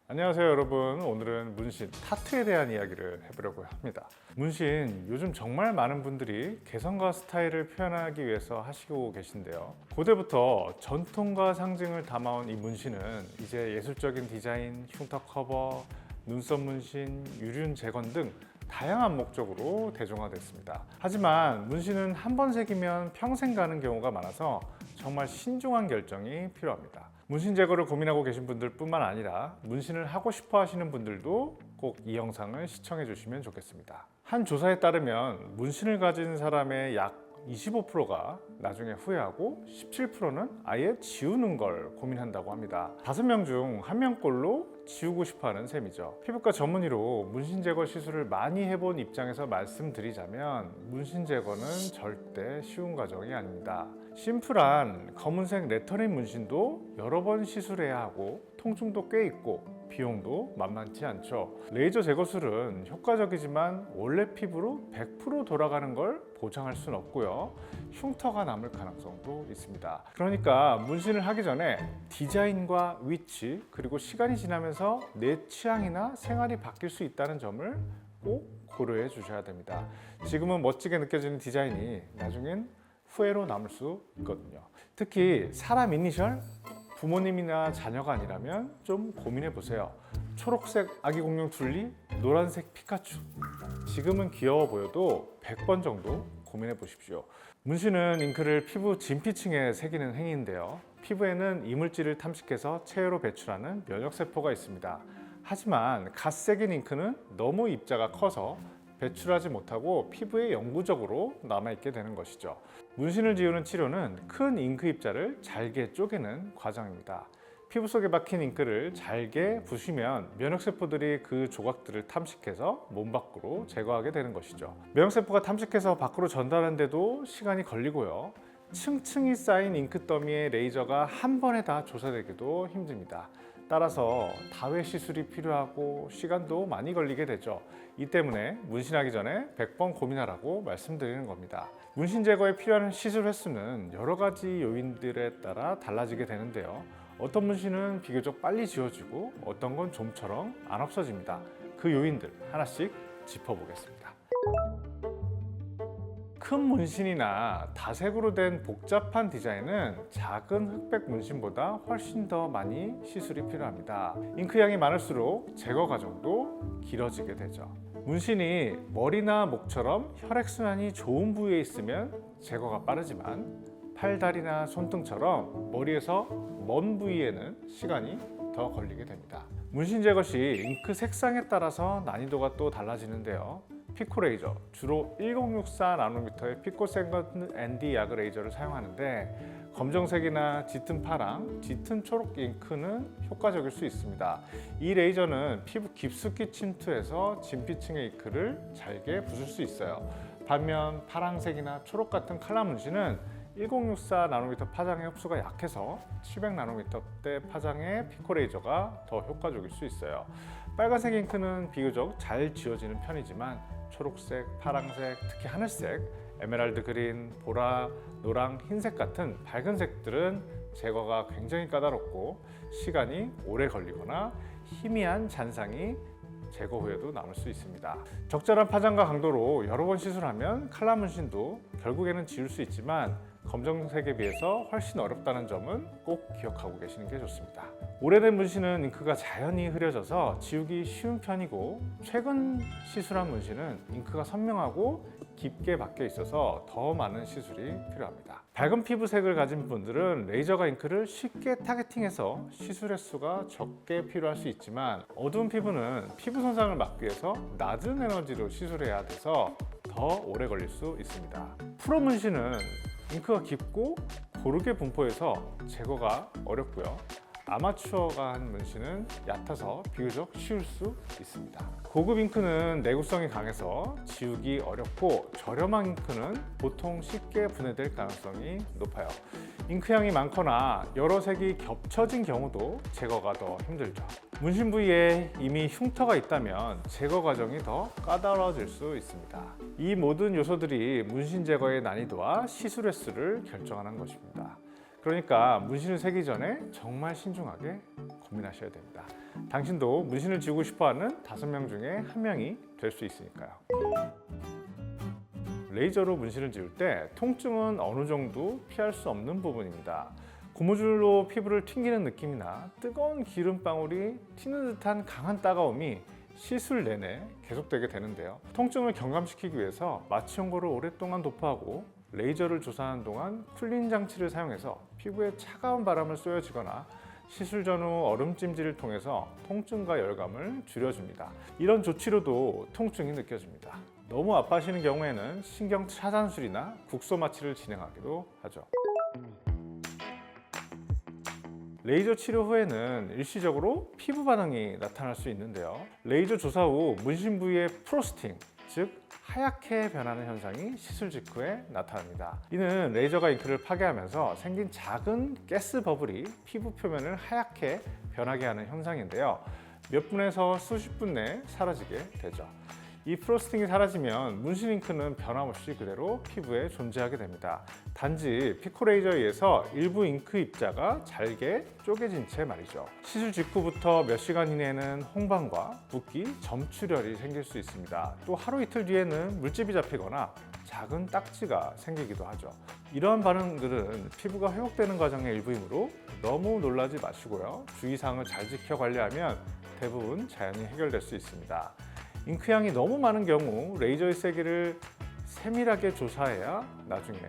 안녕하세요 여러분. 오늘은 문신, 타투에 대한 이야기를 해보려고 합니다. 문신, 요즘 정말 많은 분들이 개성과 스타일을 표현하기 위해서 하시고 계신데요. 고대부터 전통과 상징을 담아온 이 문신은 이제 예술적인 디자인, 흉터 커버, 눈썹 문신, 유륜 재건 등 다양한 목적으로 대중화됐습니다. 하지만 문신은 한 번 새기면 평생 가는 경우가 많아서 정말 신중한 결정이 필요합니다. 문신 제거를 고민하고 계신 분들 뿐만 아니라 문신을 하고 싶어 하시는 분들도 꼭 이 영상을 시청해 주시면 좋겠습니다. 한 조사에 따르면 문신을 가진 사람의 약 25%가 나중에 후회하고 17%는 아예 지우는 걸 고민한다고 합니다. 5명 중 1명꼴로 지우고 싶어하는 셈이죠. 피부과 전문의로 문신 제거 시술을 많이 해본 입장에서 말씀드리자면 문신 제거는 절대 쉬운 과정이 아닙니다. 심플한 검은색 레터링 문신도 여러 번 시술해야 하고 통증도 꽤 있고 비용도 만만치 않죠. 레이저 제거술은 효과적이지만 원래 피부로 100% 돌아가는 걸 보장할 수는 없고요. 흉터가 남을 가능성도 있습니다. 그러니까 문신을 하기 전에 디자인과 위치 그리고 시간이 지나면서 내 취향이나 생활이 바뀔 수 있다는 점을 꼭 고려해 주셔야 됩니다. 지금은 멋지게 느껴지는 디자인이 나중엔 후회로 남을 수 있거든요. 특히 사람 이니셜, 부모님이나 자녀가 아니라면 좀 고민해 보세요. 초록색 아기 공룡 둘리, 노란색 피카츄. 지금은 귀여워 보여도 100번 정도 고민해 보십시오. 문신은 잉크를 피부 진피층에 새기는 행위인데요. 피부에는 이물질을 탐식해서 체외로 배출하는 면역세포가 있습니다. 하지만 갓 새긴 잉크는 너무 입자가 커서 배출하지 못하고 피부에 영구적으로 남아있게 되는 것이죠. 문신을 지우는 치료는 큰 잉크 입자를 잘게 쪼개는 과정입니다. 피부 속에 박힌 잉크를 잘게 부시면 면역세포들이 그 조각들을 탐식해서 몸 밖으로 제거하게 되는 것이죠. 면역세포가 탐식해서 밖으로 전달하는데도 시간이 걸리고요. 층층이 쌓인 잉크 더미에 레이저가 한 번에 다 조사되기도 힘듭니다. 따라서 다회 시술이 필요하고 시간도 많이 걸리게 되죠. 이 때문에 문신하기 전에 100번 고민하라고 말씀드리는 겁니다. 문신 제거에 필요한 시술 횟수는 여러 가지 요인들에 따라 달라지게 되는데요. 어떤 문신은 비교적 빨리 지워지고 어떤 건 좀처럼 안 없어집니다. 그 요인들 하나씩 짚어보겠습니다. 큰 문신이나 다색으로 된 복잡한 디자인은 작은 흑백 문신보다 훨씬 더 많이 시술이 필요합니다. 잉크량이 많을수록 제거 과정도 길어지게 되죠. 문신이 머리나 목처럼 혈액순환이 좋은 부위에 있으면 제거가 빠르지만 팔다리나 손등처럼 머리에서 먼 부위에는 시간이 더 걸리게 됩니다. 문신 제거 시 잉크 색상에 따라서 난이도가 또 달라지는데요. 피코 레이저, 주로 1064나노미터의 피코 세컨드 ND 야그 레이저를 사용하는데 검정색이나 짙은 파랑, 짙은 초록 잉크는 효과적일 수 있습니다. 이 레이저는 피부 깊숙이 침투해서 진피층의 잉크를 잘게 부술 수 있어요. 반면 파랑색이나 초록 같은 칼라 문신은 1064나노미터 파장의 흡수가 약해서 700나노미터대 파장의 피코 레이저가 더 효과적일 수 있어요. 빨간색 잉크는 비교적 잘 지워지는 편이지만 초록색, 파랑색, 특히 하늘색, 에메랄드 그린, 보라, 노랑, 흰색 같은 밝은 색들은 제거가 굉장히 까다롭고 시간이 오래 걸리거나 희미한 잔상이 제거 후에도 남을 수 있습니다. 적절한 파장과 강도로 여러 번 시술하면 칼라 문신도 결국에는 지울 수 있지만 검정색에 비해서 훨씬 어렵다는 점은 꼭 기억하고 계시는 게 좋습니다. 오래된 문신은 잉크가 자연히 흐려져서 지우기 쉬운 편이고 최근 시술한 문신은 잉크가 선명하고 깊게 박혀 있어서 더 많은 시술이 필요합니다. 밝은 피부색을 가진 분들은 레이저가 잉크를 쉽게 타겟팅해서 시술 횟수가 적게 필요할 수 있지만 어두운 피부는 피부 손상을 막기 위해서 낮은 에너지로 시술해야 돼서 더 오래 걸릴 수 있습니다. 프로 문신은 잉크가 깊고 고르게 분포해서 제거가 어렵고요. 아마추어가 한 문신은 얕아서 비교적 쉬울 수 있습니다. 고급 잉크는 내구성이 강해서 지우기 어렵고 저렴한 잉크는 보통 쉽게 분해될 가능성이 높아요. 잉크량이 많거나 여러 색이 겹쳐진 경우도 제거가 더 힘들죠. 문신 부위에 이미 흉터가 있다면 제거 과정이 더 까다로워질 수 있습니다. 이 모든 요소들이 문신 제거의 난이도와 시술 횟수를 결정하는 것입니다. 그러니까 문신을 새기 전에 정말 신중하게 고민하셔야 됩니다. 당신도 문신을 지우고 싶어하는 5명 중에 1명이 될 수 있으니까요. 레이저로 문신을 지울 때 통증은 어느 정도 피할 수 없는 부분입니다. 고무줄로 피부를 튕기는 느낌이나 뜨거운 기름방울이 튀는 듯한 강한 따가움이 시술 내내 계속되게 되는데요. 통증을 경감시키기 위해서 마취 연고를 오랫동안 도포하고 레이저를 조사하는 동안 쿨링 장치를 사용해서 피부에 차가운 바람을 쏘여지거나 시술 전후 얼음찜질을 통해서 통증과 열감을 줄여줍니다. 이런 조치로도 통증이 느껴집니다. 너무 아파하시는 경우에는 신경 차단술이나 국소 마취를 진행하기도 하죠. 레이저 치료 후에는 일시적으로 피부 반응이 나타날 수 있는데요. 레이저 조사 후 문신 부위의 프로스팅, 즉 하얗게 변하는 현상이 시술 직후에 나타납니다. 이는 레이저가 잉크를 파괴하면서 생긴 작은 가스 버블이 피부 표면을 하얗게 변하게 하는 현상인데요. 몇 분에서 수십 분 내에 사라지게 되죠. 이 프로스팅이 사라지면 문신 잉크는 변함없이 그대로 피부에 존재하게 됩니다. 단지 피코레이저에 의해서 일부 잉크 입자가 잘게 쪼개진 채 말이죠. 시술 직후부터 몇 시간 이내에는 홍방과 붓기, 점출혈이 생길 수 있습니다. 또 하루 이틀 뒤에는 물집이 잡히거나 작은 딱지가 생기기도 하죠. 이러한 반응들은 피부가 회복되는 과정의 일부이므로 너무 놀라지 마시고요. 주의사항을 잘 지켜 관리하면 대부분 자연히 해결될 수 있습니다. 잉크양이 너무 많은 경우 레이저의 세기를 세밀하게 조사해야 나중에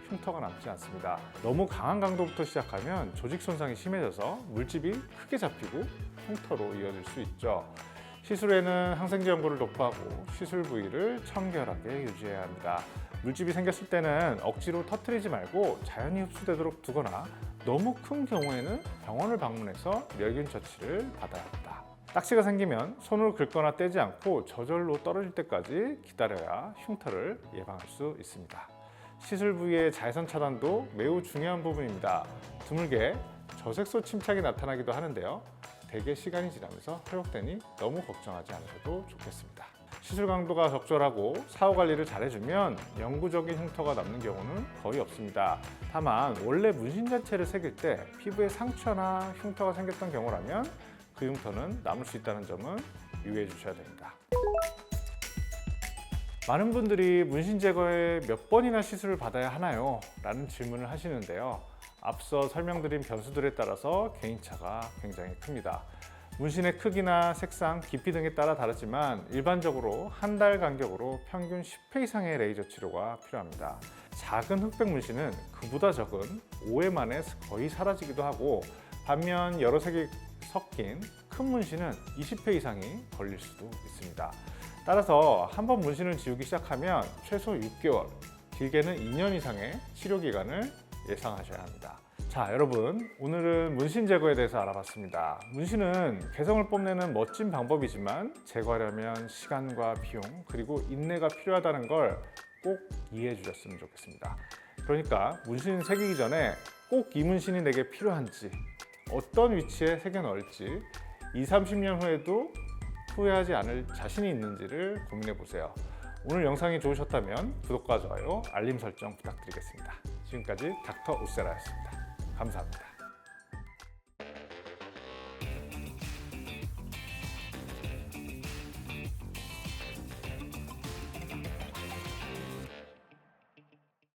흉터가 남지 않습니다. 너무 강한 강도부터 시작하면 조직 손상이 심해져서 물집이 크게 잡히고 흉터로 이어질 수 있죠. 시술에는 항생제 연고를 도포하고 시술 부위를 청결하게 유지해야 합니다. 물집이 생겼을 때는 억지로 터뜨리지 말고 자연히 흡수되도록 두거나 너무 큰 경우에는 병원을 방문해서 멸균 처치를 받아야 합니다. 딱지가 생기면 손으로 긁거나 떼지 않고 저절로 떨어질 때까지 기다려야 흉터를 예방할 수 있습니다. 시술 부위의 자외선 차단도 매우 중요한 부분입니다. 드물게 저색소 침착이 나타나기도 하는데요. 대개 시간이 지나면서 회복되니 너무 걱정하지 않으셔도 좋겠습니다. 시술 강도가 적절하고 사후 관리를 잘해주면 영구적인 흉터가 남는 경우는 거의 없습니다. 다만 원래 문신 자체를 새길 때 피부에 상처나 흉터가 생겼던 경우라면 그 흉터는 남을 수 있다는 점은 유의해 주셔야 됩니다. 많은 분들이 문신 제거에 몇 번이나 시술을 받아야 하나요? 라는 질문을 하시는데요. 앞서 설명드린 변수들에 따라서 개인차가 굉장히 큽니다. 문신의 크기나 색상, 깊이 등에 따라 다르지만 일반적으로 한 달 간격으로 평균 10회 이상의 레이저 치료가 필요합니다. 작은 흑백 문신은 그보다 적은 5회 만에 거의 사라지기도 하고 반면 여러 색이 섞인 큰 문신은 20회 이상이 걸릴 수도 있습니다. 따라서 한 번 문신을 지우기 시작하면 최소 6개월, 길게는 2년 이상의 치료 기간을 예상하셔야 합니다. 자, 여러분, 오늘은 문신 제거에 대해서 알아봤습니다. 문신은 개성을 뽐내는 멋진 방법이지만 제거하려면 시간과 비용 그리고 인내가 필요하다는 걸 꼭 이해해 주셨으면 좋겠습니다. 그러니까 문신 새기기 전에 꼭 이 문신이 내게 필요한지, 어떤 위치에 새겨 넣을지 20-30년 후에도 후회하지 않을 자신이 있는지를 고민해 보세요. 오늘 영상이 좋으셨다면 구독과 좋아요, 알림 설정 부탁드리겠습니다. 지금까지 닥터 우세라였습니다. 감사합니다.